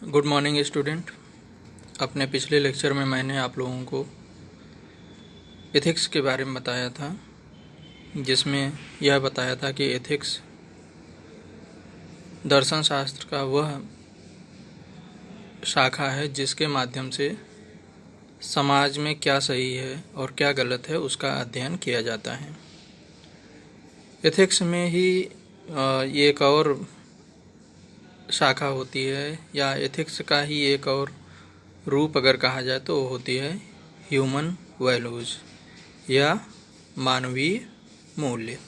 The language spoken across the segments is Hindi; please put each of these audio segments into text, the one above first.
Good morning student. अपने पिछले लेक्चर में मैंने आप लोगों को एथिक्स के बारे में बताया था, जिसमें यह बताया था कि एथिक्स दर्शन शास्त्र का वह शाखा है जिसके माध्यम से समाज में क्या सही है और क्या गलत है उसका अध्ययन किया जाता है। एथिक्स में ही एक और शाखा होती है, या एथिक्स का ही एक और रूप अगर कहा जाए तो वो होती है ह्यूमन वैल्यूज या मानवीय मूल्य।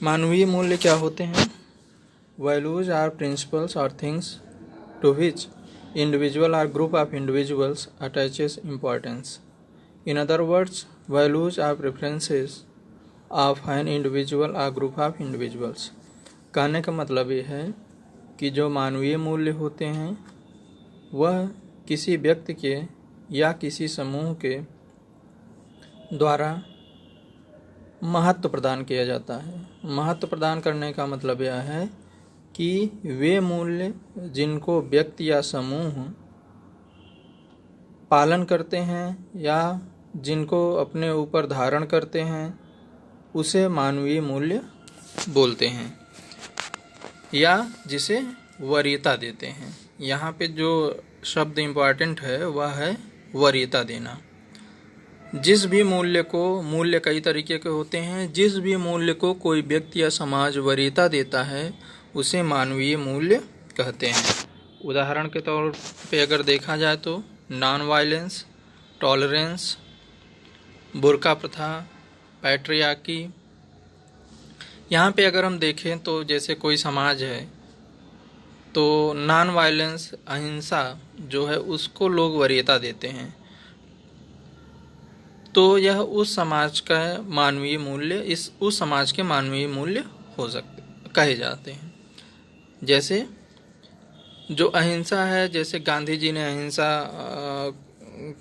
मानवीय मूल्य क्या होते हैं? वैल्यूज आर प्रिंसिपल्स और थिंग्स टू विच इंडिविजुअल और group of individuals attaches importance. In other words, values are preferences of an individual और ग्रुप ऑफ इंडिविजुअल्स। कहने का मतलब ये है कि जो मानवीय मूल्य होते हैं वह किसी व्यक्ति के या किसी समूह के द्वारा महत्व प्रदान किया जाता है। महत्व प्रदान करने का मतलब यह है कि वे मूल्य जिनको व्यक्ति या समूह पालन करते हैं या जिनको अपने ऊपर धारण करते हैं उसे मानवीय मूल्य बोलते हैं, या जिसे वरीयता देते हैं। यहाँ पे जो शब्द इम्पॉर्टेंट है वह है वरीयता देना। जिस भी मूल्य को, मूल्य कई तरीके के होते हैं, जिस भी मूल्य को कोई व्यक्ति या समाज वरीयता देता है उसे मानवीय मूल्य कहते हैं। उदाहरण के तौर पे अगर देखा जाए तो नॉन वायलेंस, टॉलरेंस, बुर्का प्रथा, पैट्रियार्की। यहाँ पे अगर हम देखें तो जैसे कोई समाज है तो नॉन वायलेंस, अहिंसा जो है उसको लोग वरीयता देते हैं, तो यह उस समाज का मानवीय मूल्य, उस समाज के मानवीय मूल्य हो सकते कहे जाते हैं। जैसे जो अहिंसा है, जैसे गांधी जी ने अहिंसा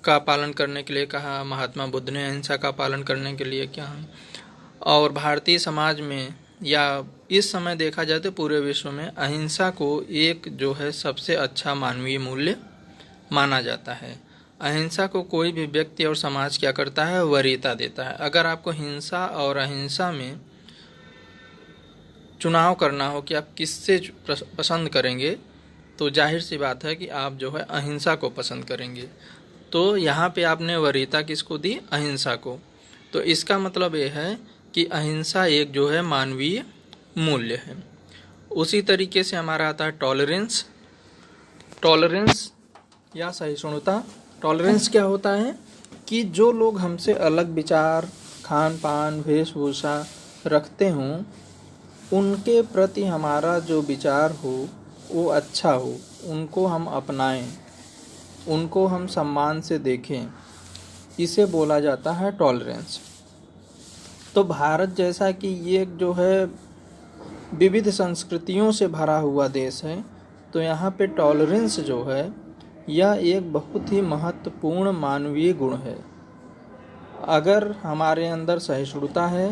का पालन करने के लिए कहा, महात्मा बुद्ध ने अहिंसा का पालन करने के लिए कहा, और भारतीय समाज में या इस समय देखा जाए तो पूरे विश्व में अहिंसा को एक जो है सबसे अच्छा मानवीय मूल्य माना जाता है। अहिंसा को कोई भी व्यक्ति और समाज क्या करता है? वरीयता देता है। अगर आपको हिंसा और अहिंसा में चुनाव करना हो कि आप किससे पसंद करेंगे, तो जाहिर सी बात है कि आप जो है अहिंसा को पसंद करेंगे। तो यहाँ पे आपने वरीयता किसको दी? अहिंसा को। तो इसका मतलब ये है कि अहिंसा एक जो है मानवीय मूल्य है। उसी तरीके से हमारा आता है टॉलरेंस। टॉलरेंस या सहिष्णुता। टॉलरेंस क्या होता है कि जो लोग हमसे अलग विचार, खान पान, वेशभूषा रखते हों, उनके प्रति हमारा जो विचार हो वो अच्छा हो, उनको हम अपनाएं, उनको हम सम्मान से देखें, इसे बोला जाता है टॉलरेंस। तो भारत जैसा कि ये जो है विविध संस्कृतियों से भरा हुआ देश है, तो यहाँ पे टॉलरेंस जो है यह एक बहुत ही महत्वपूर्ण मानवीय गुण है। अगर हमारे अंदर सहिष्णुता है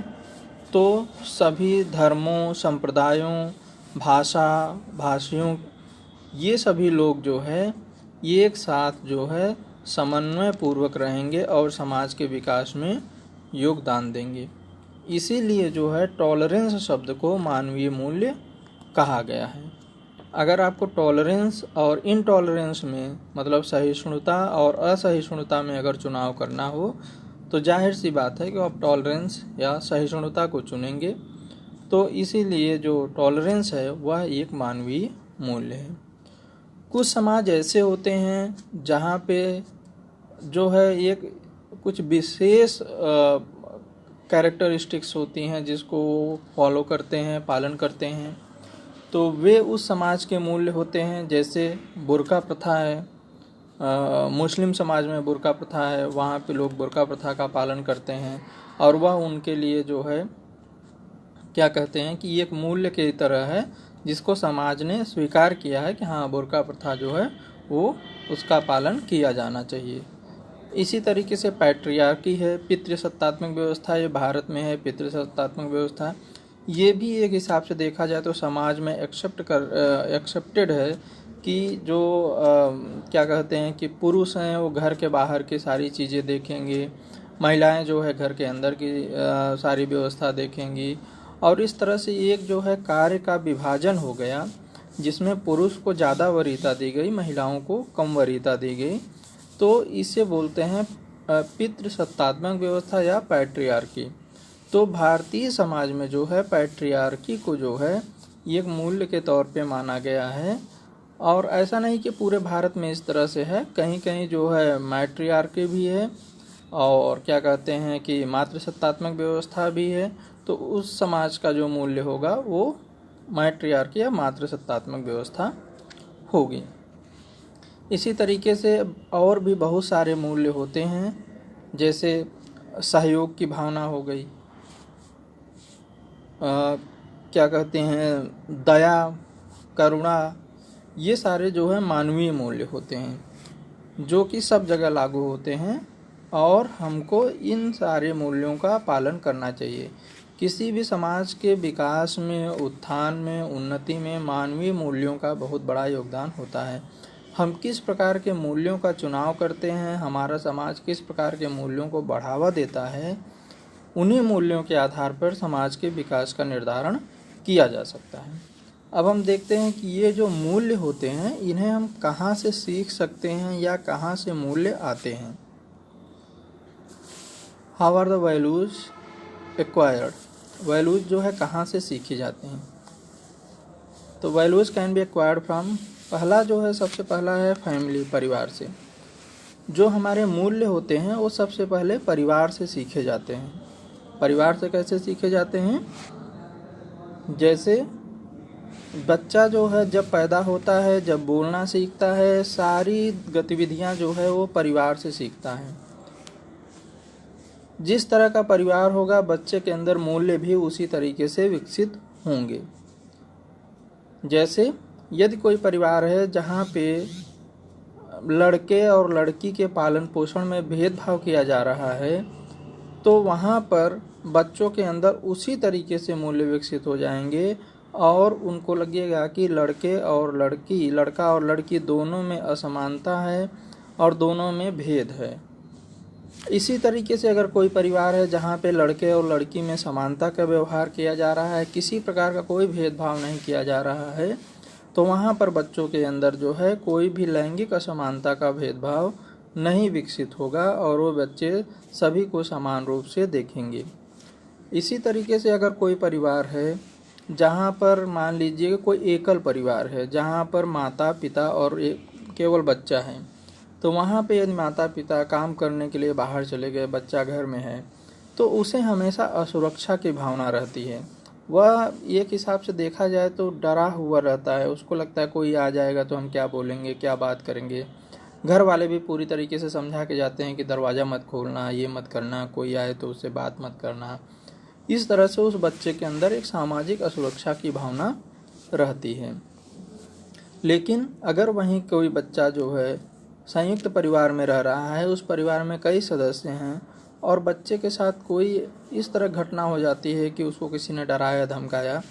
तो सभी धर्मों, संप्रदायों, भाषा, भाषियों, ये सभी लोग जो है ये एक साथ जो है समन्वय पूर्वक रहेंगे और समाज के विकास में योगदान देंगे। इसीलिए जो है टॉलरेंस शब्द को मानवीय मूल्य कहा गया है। अगर आपको टॉलरेंस और इनटॉलरेंस में, मतलब सहिष्णुता और असहिष्णुता में अगर चुनाव करना हो तो जाहिर सी बात है कि आप टॉलरेंस या सहिष्णुता को चुनेंगे। तो इसीलिए जो टॉलरेंस है वह एक मानवीय मूल्य है। कुछ समाज ऐसे होते हैं जहाँ पे जो है एक कुछ विशेष कैरेक्टरिस्टिक्स होती हैं जिसको वो फॉलो करते हैं, पालन करते हैं, तो वे उस समाज के मूल्य होते हैं। जैसे बुर्का प्रथा है, मुस्लिम समाज में बुर्का प्रथा है, वहाँ पे लोग बुर्का प्रथा का पालन करते हैं और वह उनके लिए जो है क्या कहते हैं कि एक मूल्य की तरह है जिसको समाज ने स्वीकार किया है कि हाँ, बुर्का प्रथा जो है वो उसका पालन किया जाना चाहिए। इसी तरीके से पैट्रियार्की है, पितृसत्तात्मक व्यवस्था, ये भारत में है पितृसत्तात्मक व्यवस्था। ये भी एक हिसाब से देखा जाए तो समाज में एक्सेप्टेड है कि जो क्या कहते हैं कि पुरुष हैं वो घर के बाहर की सारी चीज़ें देखेंगे, महिलाएं जो है घर के अंदर की सारी व्यवस्था देखेंगी, और इस तरह से एक जो है कार्य का विभाजन हो गया जिसमें पुरुष को ज़्यादा वरीयता दी गई, महिलाओं को कम वरीयता दी गई। तो इसे बोलते हैं पितृसत्तात्मक व्यवस्था या पैट्रियार्की। तो भारतीय समाज में जो है पैट्रियार्की को जो है एक मूल्य के तौर पे माना गया है। और ऐसा नहीं कि पूरे भारत में इस तरह से है, कहीं कहीं जो है मैट्रियार्की भी है और क्या कहते हैं कि मातृसत्तात्मक व्यवस्था भी है। तो उस समाज का जो मूल्य होगा वो मैट्रियार्की या मातृसत्तात्मक व्यवस्था होगी। इसी तरीके से और भी बहुत सारे मूल्य होते हैं, जैसे सहयोग की भावना हो गई, क्या कहते हैं दया, करुणा, ये सारे जो है मानवीय मूल्य होते हैं जो कि सब जगह लागू होते हैं और हमको इन सारे मूल्यों का पालन करना चाहिए। किसी भी समाज के विकास में, उत्थान में, उन्नति में मानवीय मूल्यों का बहुत बड़ा योगदान होता है। हम किस प्रकार के मूल्यों का चुनाव करते हैं, हमारा समाज किस प्रकार के मूल्यों को बढ़ावा देता है, उन्हीं मूल्यों के आधार पर समाज के विकास का निर्धारण किया जा सकता है। अब हम देखते हैं कि ये जो मूल्य होते हैं इन्हें हम कहाँ से सीख सकते हैं या कहाँ से मूल्य आते हैं। How are the values acquired? Values जो है कहाँ से सीखे जाते हैं? तो values can be acquired from, पहला जो है सबसे पहला है फैमिली, परिवार से। जो हमारे मूल्य होते हैं वो सबसे पहले परिवार से सीखे जाते हैं। परिवार से कैसे सीखे जाते हैं? जैसे बच्चा जो है जब पैदा होता है, जब बोलना सीखता है, सारी गतिविधियां जो है वो परिवार से सीखता है। जिस तरह का परिवार होगा बच्चे के अंदर मूल्य भी उसी तरीके से विकसित होंगे। जैसे यदि कोई परिवार है जहाँ पे लड़के और लड़की के पालन पोषण में भेदभाव किया जा रहा है, तो वहाँ पर बच्चों के अंदर उसी तरीके से मूल्य विकसित हो जाएंगे और उनको लगेगा कि लड़के और लड़की, लड़का और लड़की दोनों में असमानता है और दोनों में भेद है। इसी तरीके से अगर कोई परिवार है जहाँ पे लड़के और लड़की में समानता का व्यवहार किया जा रहा है, किसी प्रकार का कोई भेदभाव नहीं किया जा रहा है, तो वहाँ पर बच्चों के अंदर जो है कोई भी लैंगिक असमानता का भेदभाव नहीं विकसित होगा और वो बच्चे सभी को समान रूप से देखेंगे। इसी तरीके से अगर कोई परिवार है जहाँ पर मान लीजिए कोई एकल परिवार है जहाँ पर माता पिता और केवल बच्चा है, तो वहाँ पे यदि माता पिता काम करने के लिए बाहर चले गए, बच्चा घर में है, तो उसे हमेशा असुरक्षा की भावना रहती है। वह एक हिसाब से देखा जाए तो डरा हुआ रहता है, उसको लगता है कोई आ जाएगा तो हम क्या बोलेंगे, क्या बात करेंगे। घर वाले भी पूरी तरीके से समझा के जाते हैं कि दरवाज़ा मत खोलना, ये मत करना, कोई आए तो उससे बात मत करना। इस तरह से उस बच्चे के अंदर एक सामाजिक असुरक्षा की भावना रहती है। लेकिन अगर वहीं कोई बच्चा जो है संयुक्त परिवार में रह रहा है, उस परिवार में कई सदस्य हैं और बच्चे के साथ कोई इस तरह घटना हो जाती है कि उसको किसी ने डराया धमकाया,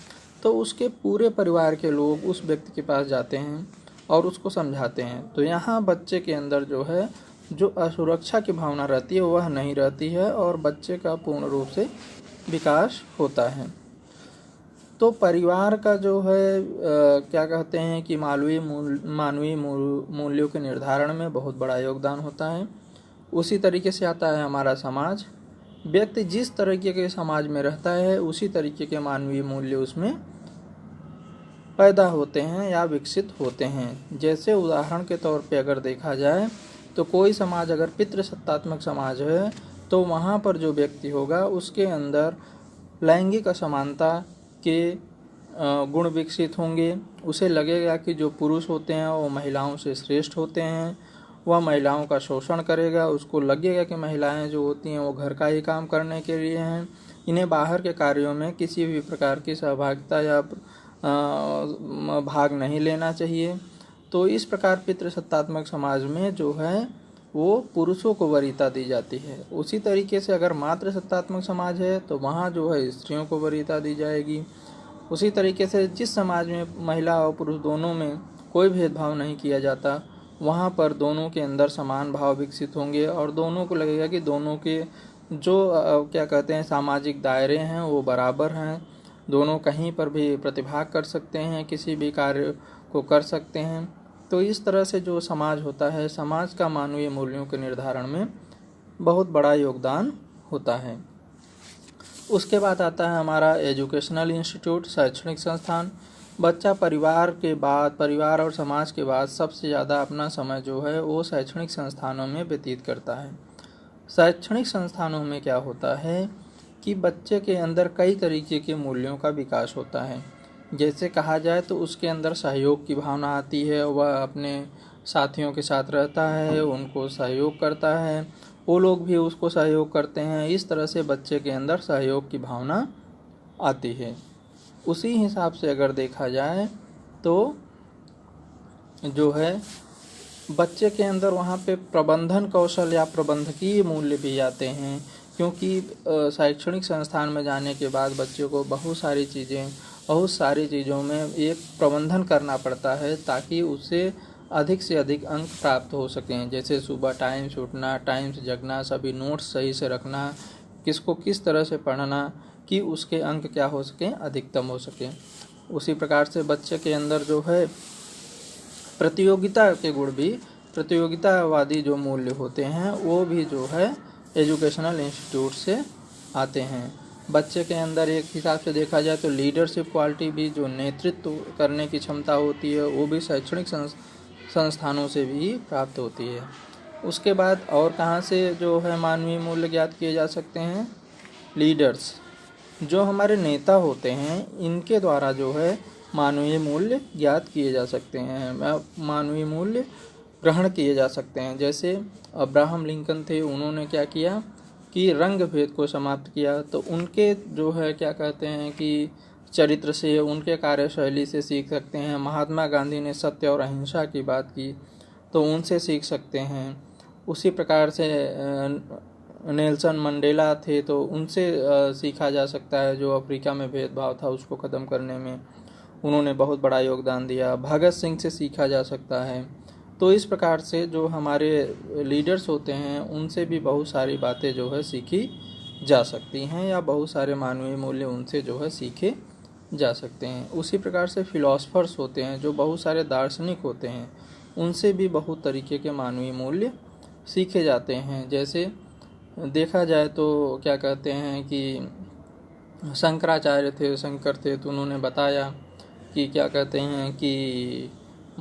तो उसके पूरे परिवार के लोग उस व्यक्ति के पास जाते हैं और उसको समझाते हैं। तो यहाँ बच्चे के अंदर जो है जो असुरक्षा की भावना रहती है वह नहीं रहती है और बच्चे का पूर्ण रूप से विकास होता है। तो परिवार का जो है क्या कहते हैं कि मानवीय मूल्यों के निर्धारण में बहुत बड़ा योगदान होता है। उसी तरीके से आता है हमारा समाज। व्यक्ति जिस तरीके के समाज में रहता है उसी तरीके के मानवीय मूल्य उसमें पैदा होते हैं या विकसित होते हैं। जैसे उदाहरण के तौर पे अगर देखा जाए तो कोई समाज अगर पितृसत्तात्मक समाज है तो वहाँ पर जो व्यक्ति होगा उसके अंदर लैंगिक असमानता के गुण विकसित होंगे। उसे लगेगा कि जो पुरुष होते हैं वो महिलाओं से श्रेष्ठ होते हैं, वह महिलाओं का शोषण करेगा। उसको लगेगा कि महिलाएं जो होती हैं वो घर का ही काम करने के लिए हैं, इन्हें बाहर के कार्यों में किसी भी प्रकार की सहभागिता या भाग नहीं लेना चाहिए। तो इस प्रकार पितृसत्तात्मक समाज में जो है वो पुरुषों को वरीयता दी जाती है। उसी तरीके से अगर मातृसत्तात्मक समाज है तो वहाँ जो है स्त्रियों को वरीयता दी जाएगी। उसी तरीके से जिस समाज में महिला और पुरुष दोनों में कोई भेदभाव नहीं किया जाता, वहाँ पर दोनों के अंदर समान भाव विकसित होंगे और दोनों को लगेगा कि दोनों के जो क्या कहते हैं सामाजिक दायरे हैं वो बराबर हैं, दोनों कहीं पर भी प्रतिभाग कर सकते हैं, किसी भी कार्य को कर सकते हैं। तो इस तरह से जो समाज होता है, समाज का मानवीय मूल्यों के निर्धारण में बहुत बड़ा योगदान होता है। उसके बाद आता है हमारा एजुकेशनल इंस्टीट्यूट, शैक्षणिक संस्थान। बच्चा परिवार और समाज के बाद सबसे ज़्यादा अपना समय जो है वो शैक्षणिक संस्थानों में व्यतीत करता है। शैक्षणिक संस्थानों में क्या होता है कि बच्चे के अंदर कई तरीके के मूल्यों का विकास होता है। जैसे कहा जाए तो उसके अंदर सहयोग की भावना आती है, वह अपने साथियों के साथ रहता है, उनको सहयोग करता है, वो लोग भी उसको सहयोग करते हैं। इस तरह से बच्चे के अंदर सहयोग की भावना आती है। उसी हिसाब से अगर देखा जाए तो जो है बच्चे के अंदर वहाँ पे प्रबंधन कौशल या प्रबंधकीय मूल्य भी आते हैं, क्योंकि शैक्षणिक संस्थान में जाने के बाद बच्चे को बहुत सारी चीज़ों में एक प्रबंधन करना पड़ता है ताकि उससे अधिक से अधिक अंक प्राप्त हो सकें। जैसे सुबह टाइम से उठना, टाइम से जगना, सभी नोट्स सही से रखना, किसको किस तरह से पढ़ना कि उसके अंक क्या हो सकें, अधिकतम हो सकें। उसी प्रकार से बच्चे के अंदर जो है प्रतियोगिता के गुण भी, प्रतियोगितावादी जो मूल्य होते हैं वो भी जो है एजुकेशनल इंस्टीट्यूट से आते हैं। बच्चे के अंदर एक हिसाब से देखा जाए तो लीडरशिप क्वालिटी भी, जो नेतृत्व करने की क्षमता होती है, वो भी शैक्षणिक संस्थानों से भी प्राप्त होती है। उसके बाद और कहाँ से जो है मानवीय मूल्य ज्ञात किए जा सकते हैं? लीडर्स, जो हमारे नेता होते हैं, इनके द्वारा जो है मानवीय मूल्य ज्ञात किए जा सकते हैं, मानवीय मूल्य ग्रहण किए जा सकते हैं। जैसे अब्राहम लिंकन थे, उन्होंने क्या किया कि रंग भेद को समाप्त किया। तो उनके जो है क्या कहते हैं कि चरित्र से, उनके कार्यशैली से सीख सकते हैं। महात्मा गांधी ने सत्य और अहिंसा की बात की तो उनसे सीख सकते हैं। उसी प्रकार से नेल्सन मंडेला थे तो उनसे सीखा जा सकता है। जो अफ्रीका में भेदभाव था उसको ख़त्म करने में उन्होंने बहुत बड़ा योगदान दिया। भगत सिंह से सीखा जा सकता है। तो इस प्रकार से जो हमारे लीडर्स होते हैं उनसे भी बहुत सारी बातें जो है सीखी जा सकती हैं, या बहुत सारे मानवीय मूल्य उनसे जो है सीखे जा सकते हैं। उसी प्रकार से फिलोसफर्स होते हैं, जो बहुत सारे दार्शनिक होते हैं, उनसे भी बहुत तरीके के मानवीय मूल्य सीखे जाते हैं। जैसे देखा जाए तो क्या कहते हैं कि शंकर थे तो उन्होंने बताया कि क्या कहते हैं कि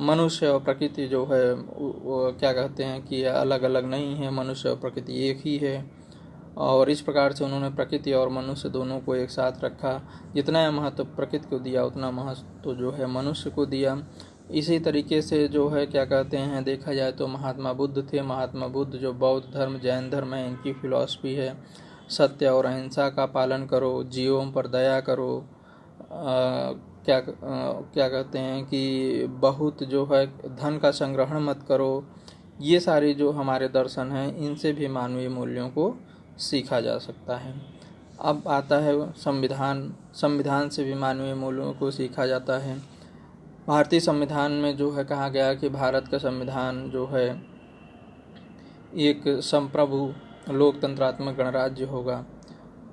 मनुष्य और प्रकृति जो है वो क्या कहते हैं कि अलग अलग नहीं है, मनुष्य और प्रकृति एक ही है। और इस प्रकार से उन्होंने प्रकृति और मनुष्य दोनों को एक साथ रखा। जितना महत्व प्रकृति को दिया उतना महत्व जो है मनुष्य को दिया। इसी तरीके से जो है क्या कहते हैं देखा जाए तो महात्मा बुद्ध थे। महात्मा बुद्ध जो बौद्ध धर्म, जैन धर्म है, इनकी फिलॉसफी है सत्य और अहिंसा का पालन करो, जीवों पर दया करो, क्या कहते हैं कि बहुत जो है धन का संग्रहण मत करो। ये सारी जो हमारे दर्शन हैं इनसे भी मानवीय मूल्यों को सीखा जा सकता है। अब आता है संविधान से भी मानवीय मूल्यों को सीखा जाता है। भारतीय संविधान में जो है कहा गया कि भारत का संविधान जो है एक संप्रभु लोकतंत्रात्मक गणराज्य होगा।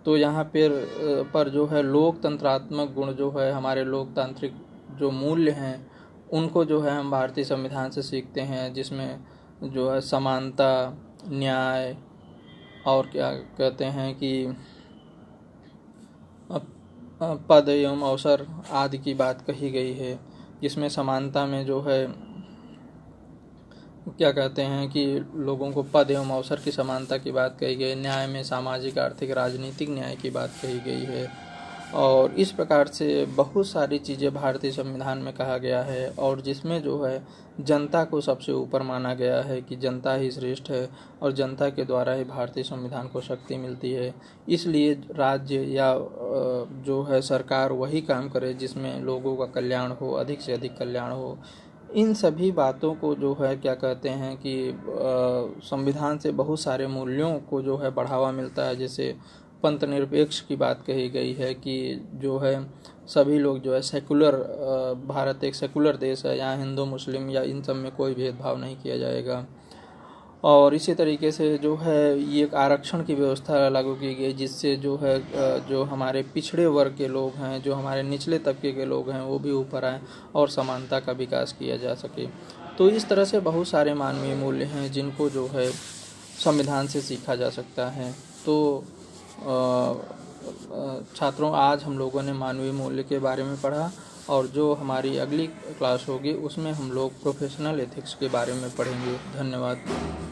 तो यहाँ पर जो है लोकतंत्रात्मक गुण जो है, हमारे लोकतांत्रिक जो मूल्य हैं उनको जो है हम भारतीय संविधान से सीखते हैं, जिसमें जो है समानता, न्याय और क्या कहते हैं कि पद एवं अवसर आदि की बात कही गई है। जिसमें समानता में जो है क्या कहते हैं कि लोगों को पद एवं अवसर की समानता की बात कही गई। न्याय में सामाजिक, आर्थिक, राजनीतिक न्याय की बात कही गई है। और इस प्रकार से बहुत सारी चीज़ें भारतीय संविधान में कहा गया है, और जिसमें जो है जनता को सबसे ऊपर माना गया है कि जनता ही श्रेष्ठ है और जनता के द्वारा ही भारतीय संविधान को शक्ति मिलती है। इसलिए राज्य या जो है सरकार वही काम करे जिसमें लोगों का कल्याण हो, अधिक से अधिक कल्याण हो। इन सभी बातों को जो है क्या कहते हैं कि संविधान से बहुत सारे मूल्यों को जो है बढ़ावा मिलता है। जैसे पंथ निरपेक्ष की बात कही गई है कि जो है सभी लोग जो है सेकुलर, भारत एक सेकुलर देश है, यहाँ हिंदू मुस्लिम या इन सब में कोई भेदभाव नहीं किया जाएगा। और इसी तरीके से जो है ये एक आरक्षण की व्यवस्था लागू की गई, जिससे जो है जो हमारे पिछड़े वर्ग के लोग हैं, जो हमारे निचले तबके के लोग हैं, वो भी ऊपर आएँ और समानता का विकास किया जा सके। तो इस तरह से बहुत सारे मानवीय मूल्य हैं जिनको जो है संविधान से सीखा जा सकता है। तो छात्रों, आज हम लोगों ने मानवीय मूल्य के बारे में पढ़ा, और जो हमारी अगली क्लास होगी उसमें हम लोग प्रोफेशनल एथिक्स के बारे में पढ़ेंगे। धन्यवाद।